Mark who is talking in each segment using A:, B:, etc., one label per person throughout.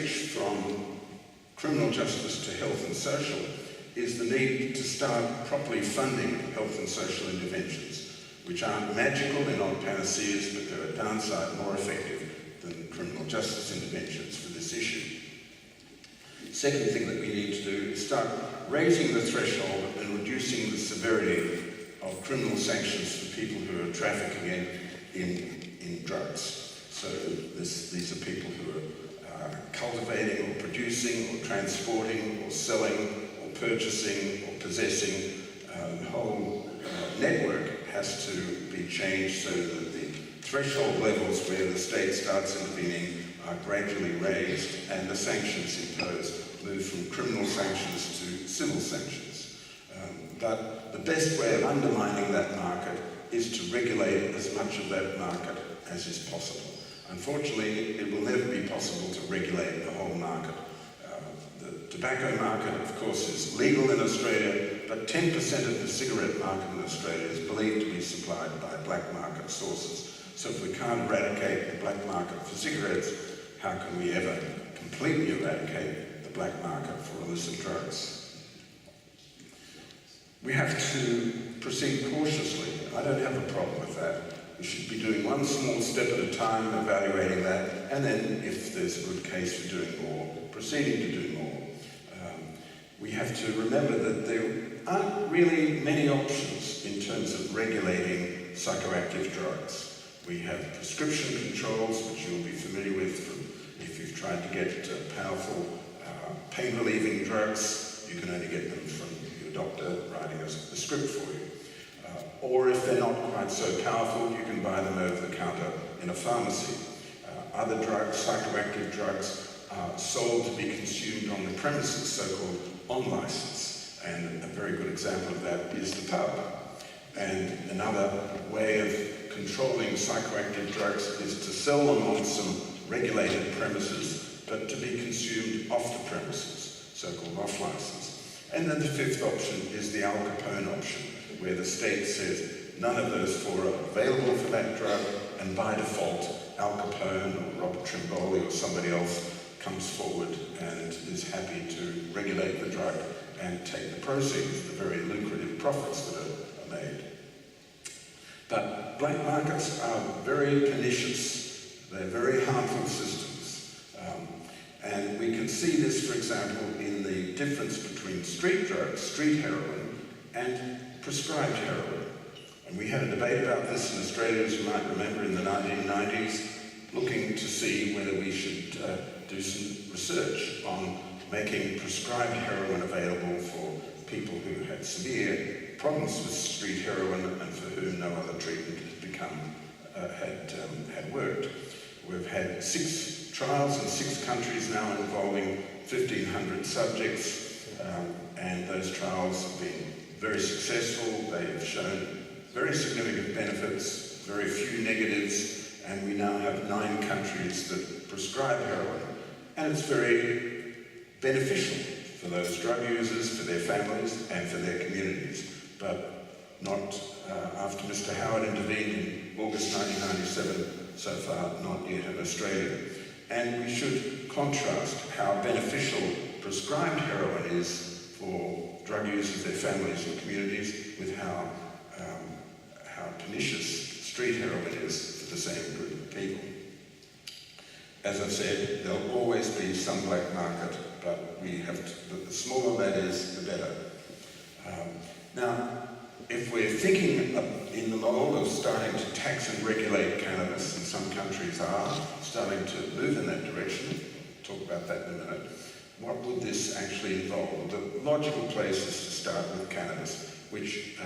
A: switch from criminal justice to health and social is the need to start properly funding health and social interventions, which aren't magical, they're not panaceas, but they're a downside more effective than criminal justice interventions for this issue. Second thing that we need to do is start raising the threshold and reducing the severity of criminal sanctions for people who are trafficking in drugs. So these are people who are cultivating or producing or transporting or selling or purchasing or possessing. The whole network has to be changed so that the threshold levels where the state starts intervening are gradually raised and the sanctions imposed move from criminal sanctions to civil sanctions. But the best way of undermining that market is to regulate as much of that market as is possible. Unfortunately, it will never be possible to regulate the whole market. The tobacco market, of course, is legal in Australia, but 10% of the cigarette market in Australia is believed to be supplied by black market sources. So if we can't eradicate the black market for cigarettes, how can we ever completely eradicate the black market for illicit drugs? We have to proceed cautiously. I don't have a problem with that. We should be doing one small step at a time, evaluating that, and then, if there's a good case for doing more, proceeding to do more. We have to remember that there aren't really many options in terms of regulating psychoactive drugs. We have prescription controls, which you'll be familiar with if you've tried to get powerful pain-relieving drugs. You can only get them from your doctor writing a script for you. Or if they're not quite so powerful, you can buy them over the counter in a pharmacy. Other drugs, psychoactive drugs, are sold to be consumed on the premises, so-called on license. And a very good example of that is the pub. And another way of controlling psychoactive drugs is to sell them on some regulated premises, but to be consumed off the premises, so-called off license. And then the fifth option is the Al Capone option, where the state says none of those four are available for that drug, and by default, Al Capone or Robert Trimboli or somebody else comes forward and is happy to regulate the drug and take the proceeds, the very lucrative profits that are made. But black markets are very pernicious. They're very harmful systems. And we can see this, for example, in the difference between street drugs, street heroin, and prescribed heroin. And we had a debate about this in Australia, as you might remember, in the 1990s, looking to see whether we should do some research on making prescribed heroin available for people who had severe problems with street heroin and for whom no other treatment had worked. We've had 6 trials in 6 countries now involving 1,500 subjects, and those trials have been very successful. They have shown very significant benefits, very few negatives, and we now have 9 countries that prescribe heroin. And it's very beneficial for those drug users, for their families, and for their communities. But not after Mr. Howard intervened in August 1997, so far not yet in Australia. And we should contrast how beneficial prescribed heroin is for drug users, their families and communities, with how pernicious street heroin is for the same group of people. As I've said, there'll always be some black market, but we have to, the smaller that is, the better. Now, if we're thinking in the mold of starting to tax and regulate cannabis, and some countries are starting to move in that direction, talk about that in a minute, what would this actually involve? The logical place is to start with cannabis, which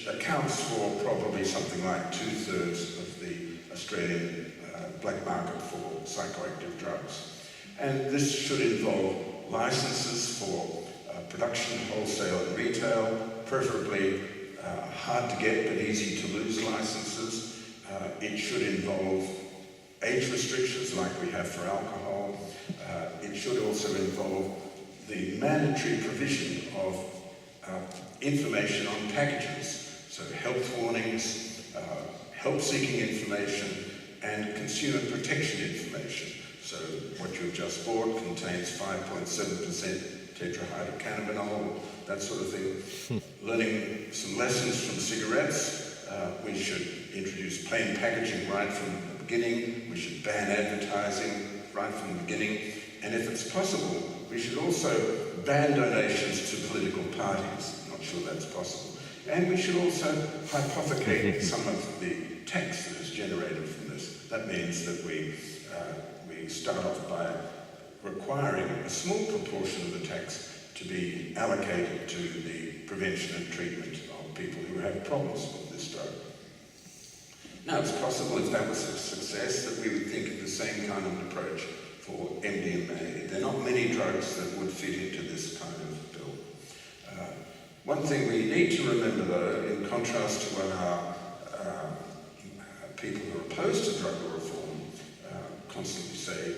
A: accounts for probably something like 2/3 of the Australian black market for psychoactive drugs. And this should involve licenses for production, wholesale and retail, preferably hard to get but easy to lose licenses. It should involve age restrictions like we have for alcohol. It should also involve the mandatory provision of information on packages, so health warnings, help-seeking information, and consumer protection information, So what you've just bought contains 5.7% tetrahydrocannabinol, that sort of thing. Learning some lessons from cigarettes, we should introduce plain packaging right from the beginning. We should ban advertising right from the beginning. And if it's possible, we should also ban donations to political parties. I'm not sure that's possible. And we should also hypothecate some of the tax that is generated from this. That means that we start off by requiring a small proportion of the tax to be allocated to the prevention and treatment of people who have problems with this drug. Now, it's possible, if that was a success, that we would think of the same kind of approach for MDMA. There are not many drugs that would fit into this kind of bill. One thing we need to remember, though, in contrast to what our people who are opposed to drug reform constantly say,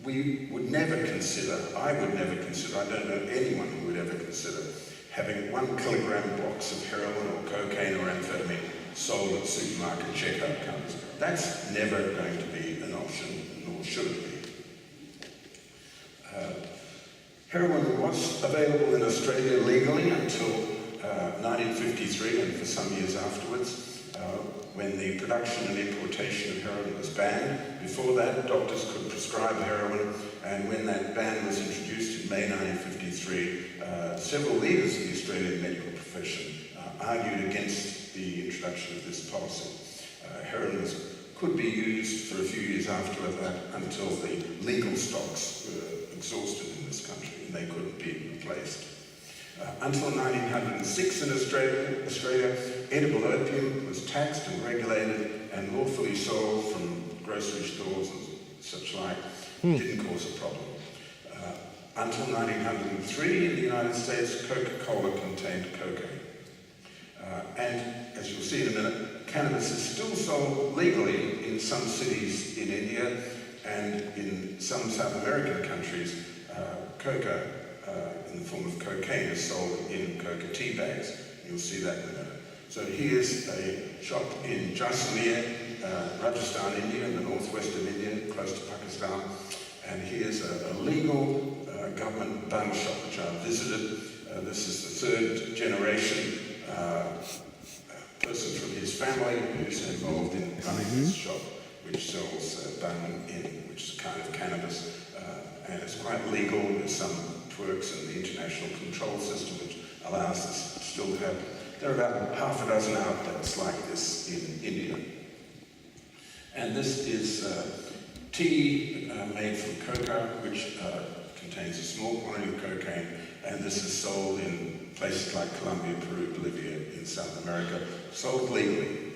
A: we would never consider, I would never consider, I don't know anyone who would ever consider having 1 kilogram box of heroin or cocaine or amphetamine sold at supermarket checkout counters. That's never going to be an option, nor should it be. Heroin was available in Australia legally until 1953 and for some years afterwards, when the production and importation of heroin was banned. Before that, doctors could prescribe heroin, and when that ban was introduced in May 1953, several leaders of the Australian medical profession argued against the introduction of this policy. Heroin could be used for a few years after that until the legal stocks were exhausted in this country and they couldn't be replaced. Until 1906 in Australia, edible opium was taxed and regulated and lawfully sold from grocery stores and such like. Didn't cause a problem. Until 1903 in the United States, Coca-Cola contained cocaine. And as you'll see in a minute, cannabis is still sold legally in some cities in India, and in some South American countries, coca in the form of cocaine is sold in coca tea bags. You'll see that in a minute. So here's a shop in Jaisalmer, Rajasthan, India, in the northwest of India, close to Pakistan. And here's a legal government bun shop which I visited. This is the 3rd generation person from his family who's involved in running this shop, which sells bun which is a kind of cannabis. And it's quite legal. There's some twerks in the international control system which allows us still to have. There are about half a dozen outlets like this in India. And this is tea made from coca, which contains a small quantity of cocaine, and this is sold in places like Colombia, Peru, Bolivia, in South America, sold legally.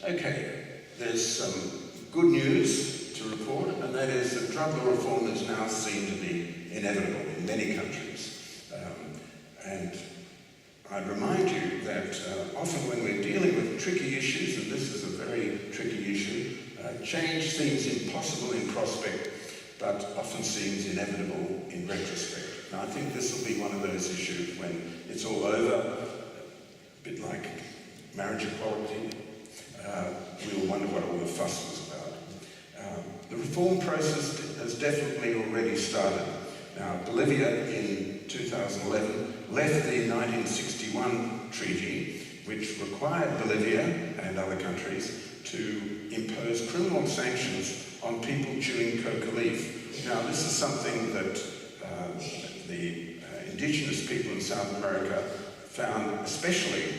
A: Okay, there's some good news to report, and that is that drug law reform is now seen to be inevitable in many countries. And I'd remind you that often when we're dealing with tricky issues, and this is a very tricky issue, change seems impossible in prospect, but often seems inevitable in retrospect. And I think this will be one of those issues when it's all over, a bit like marriage equality, we'll wonder what all the fuss was about. The reform process has definitely already started. Now, Bolivia in 2011 left the 1961 treaty, which required Bolivia and other countries to impose criminal sanctions on people chewing coca leaf. Now, this is something that the indigenous people in South America found especially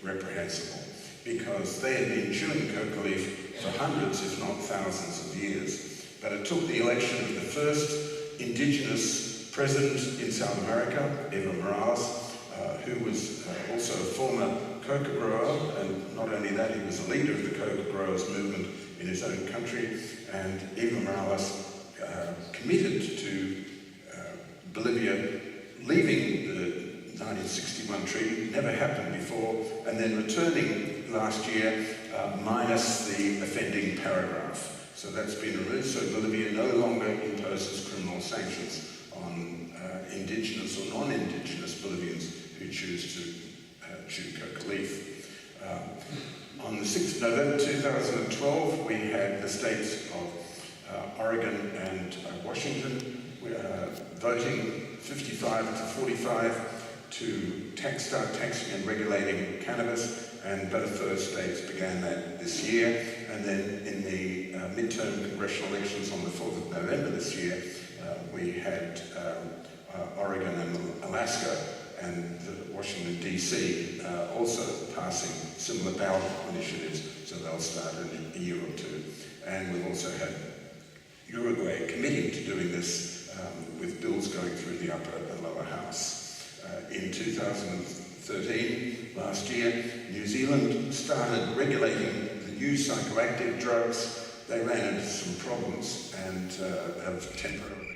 A: reprehensible, because they had been chewing coca leaf for hundreds, if not thousands of years. But it took the election of the first indigenous president in South America, Evo Morales, who was also a former coca grower, and not only that, he was a leader of the coca growers movement in his own country, and Evo Morales committed to Bolivia leaving the 1961 treaty, never happened before, and then returning last year minus the offending paragraph. So that's been removed, so Bolivia no longer imposes criminal sanctions on indigenous or non-indigenous Bolivians who choose to chew coca leaf. On the 6th of November 2012, we had the states of Oregon and Washington voting 55 to 45 to start taxing and regulating cannabis, and both those states began that this year. And then in the midterm congressional elections on the 4th of November this year, we had Oregon and Alaska and Washington DC also passing similar ballot initiatives, so they'll start in a year or two. And we've also had Uruguay committing to doing this with bills going through the upper and lower house. In 2013, last year, New Zealand started regulating the new psychoactive drugs. They ran into some problems and have temporarily